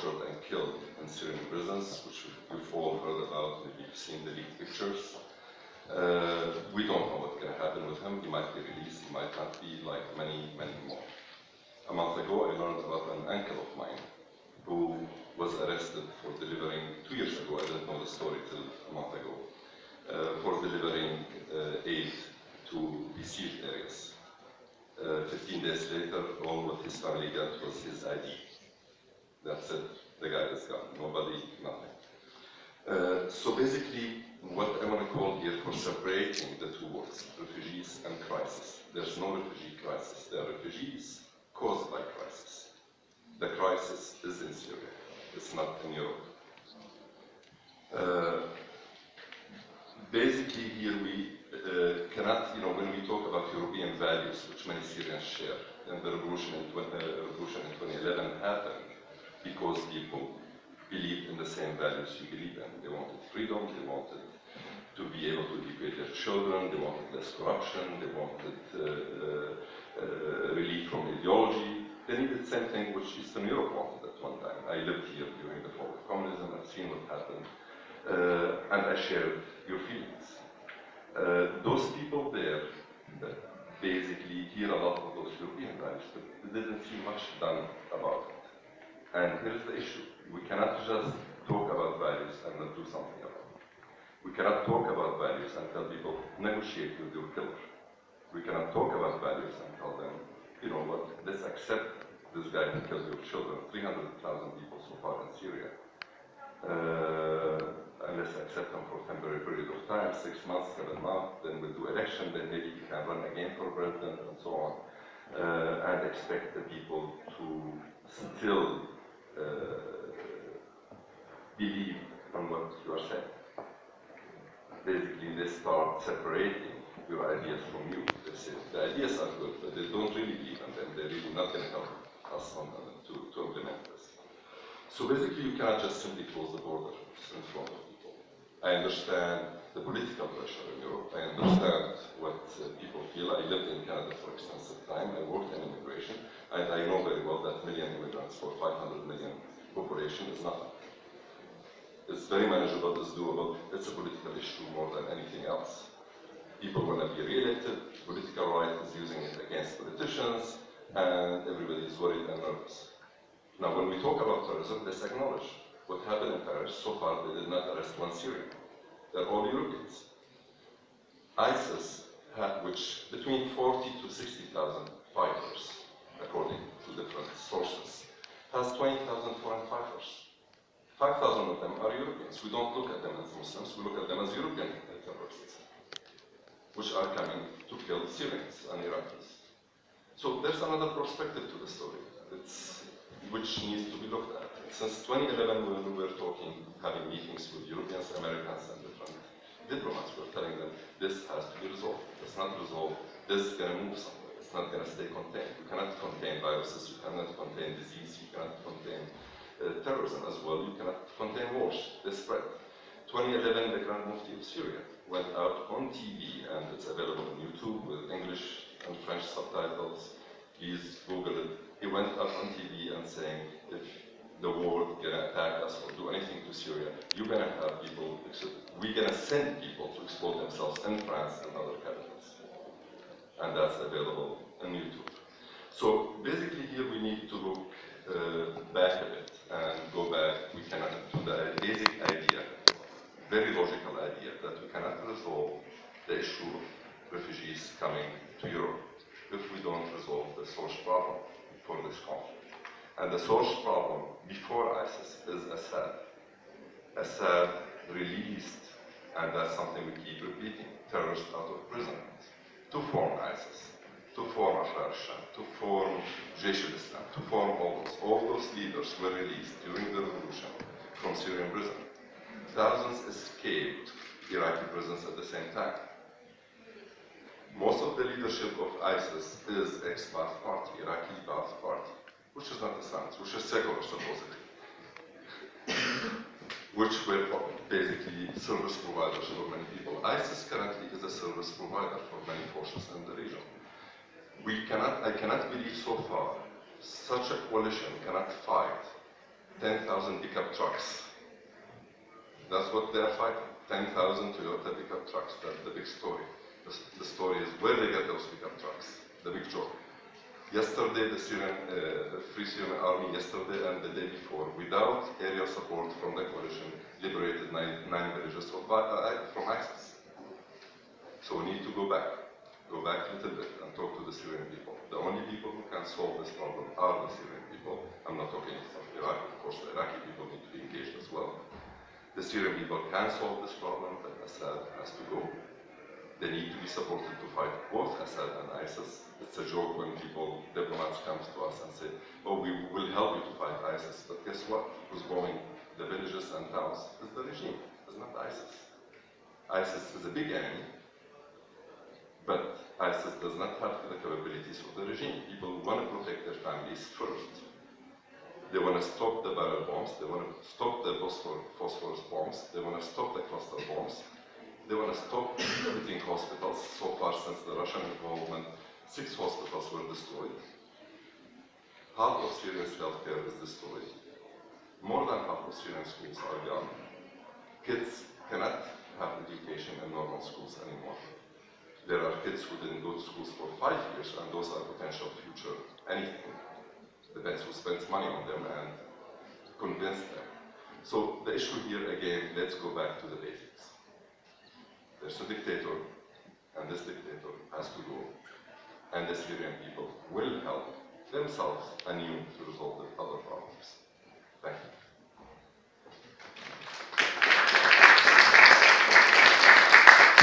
tortured and killed in Syrian prisons, which you've all heard about, maybe you've seen the leaked pictures. We don't know what's going to happen with him. He might be released, he might not be, like many, many more. A month ago, I learned about an uncle of mine who was arrested for delivering, 2 years ago, I didn't know the story till a month ago, for delivering aid to besieged areas. 15 days later, all what his family got was his ID. That's it. The guy is gone. Nobody, nothing. So basically, what I want to call here for separating the two words, refugees and crisis. There's no refugee crisis. There are refugees caused by crisis. The crisis is in Syria. It's not in Europe. Basically, here we cannot, when we talk about European values, which many Syrians share, and the revolution in 2011 happened because people believed in the same values you believe in. They wanted freedom, they wanted to be able to educate their children, they wanted less corruption, they wanted relief from ideology. They needed the same thing which Eastern Europe wanted at one time. I lived here during the fall of communism, I've seen what happened, and I shared your feelings. Those people there basically hear a lot of those European values, but they didn't see much done about it. And here's the issue. We cannot just talk about values and not do something about it. We cannot talk about values and tell people, negotiate with your killer. We cannot talk about values and tell them, you know what, let's accept this guy who killed your children, 300,000 people so far in Syria. And let's accept him for a temporary period of time, 6 months, 7 months, then we'll do election, then maybe he can run again for president and so on. And expect the people to still believe on what you are saying. Basically, they start separating your ideas from you. They say the ideas are good, but they don't really believe in them. They're really not going to help us on to implement this. So basically, you cannot just simply close the border in front of people. I understand the political pressure in Europe. I understand what people feel. I lived in Canada for extensive time. I worked in immigration, and I know very well that million immigrants for 500 million population is nothing. It's very manageable, it's doable. It's a political issue more than anything else. People want to be re-elected. Political right is using it against politicians, and everybody is worried and nervous. Now, when we talk about terrorism, let's acknowledge what happened in Paris. So far, they did not arrest one Syrian. They're all Europeans. ISIS had, which between 40 to 60,000 fighters, according to different sources, has 20,000 foreign fighters. 5,000 of them are Europeans. We don't look at them as Muslims, we look at them as European terrorists, which are coming to kill Syrians and Iraqis. So there's another perspective to the story, which needs to be looked at. Since 2011, when we were talking, having meetings with Europeans, Americans, and different diplomats, we're telling them this has to be resolved. If it's not resolved, this is going to move somewhere. It's not going to stay contained. You cannot contain viruses, you cannot contain disease, you cannot contain terrorism as well, you cannot contain wars. They spread. 2011, the Grand Mufti of Syria went out on TV, and it's available on YouTube with English and French subtitles. Please Google it. He went out on TV and saying, if the world gonna attack us or do anything to Syria, you're gonna have people, we're gonna send people to exploit themselves in France and other capitals. And that's available on YouTube. So basically here we need to look back a bit and go back. We cannot to the basic idea, very logical idea, that we cannot resolve the issue of refugees coming to Europe if we don't resolve the source problem for this conflict. And the source problem before ISIS is Assad. Assad released, and that's something we keep repeating, terrorists out of prison to form ISIS, to form Al-Sham, to form Jaish al-Islam, to form all those leaders were released during the revolution from Syrian prison. Thousands escaped Iraqi prisons at the same time. Most of the leadership of ISIS is ex-Ba'ath Party, Iraqi Ba'ath Party, which is not Islamist, which is secular supposedly, which were basically service providers for many people. ISIS currently is a service provider for many forces in the region. I cannot believe so far such a coalition cannot fight 10,000 pickup trucks. That's what they're fighting. 10,000 Toyota pickup trucks. That's the big story. The story is where they get those pickup trucks. The big joke. Yesterday, the Free Syrian Army, yesterday and the day before, without area support from the coalition, liberated nine villages from ISIS. So we need to go back a little bit and talk to the Syrian people. The only people who can solve this problem are the Syrian people. I'm not talking of Iraq, of course the Iraqi people need to be engaged as well. The Syrian people can solve this problem, but Assad has to go. They need to be supported to fight both Assad and ISIS. It's a joke when diplomats come to us and say, oh, we will help you to fight ISIS, but guess what? Who's bombing the villages and towns is the regime, it's not ISIS. ISIS is a big enemy, but ISIS does not have the capabilities of the regime. People want to protect their families first. They want to stop the barrel bombs, they want to stop the phosphorus bombs, they want to stop the cluster bombs, they want to stop visiting hospitals. So far, since the Russian involvement, 6 hospitals were destroyed. Half of Syria's healthcare is destroyed. More than half of Syrian schools are gone. Kids cannot have education in normal schools anymore. There are kids who didn't go to schools for 5 years, and those are potential future anything. Depends who spends money on them and convince them. So the issue here again, let's go back to the basics. There's a dictator, and this dictator has to go, and the Syrian people will help themselves anew to resolve the other problems. Thank you.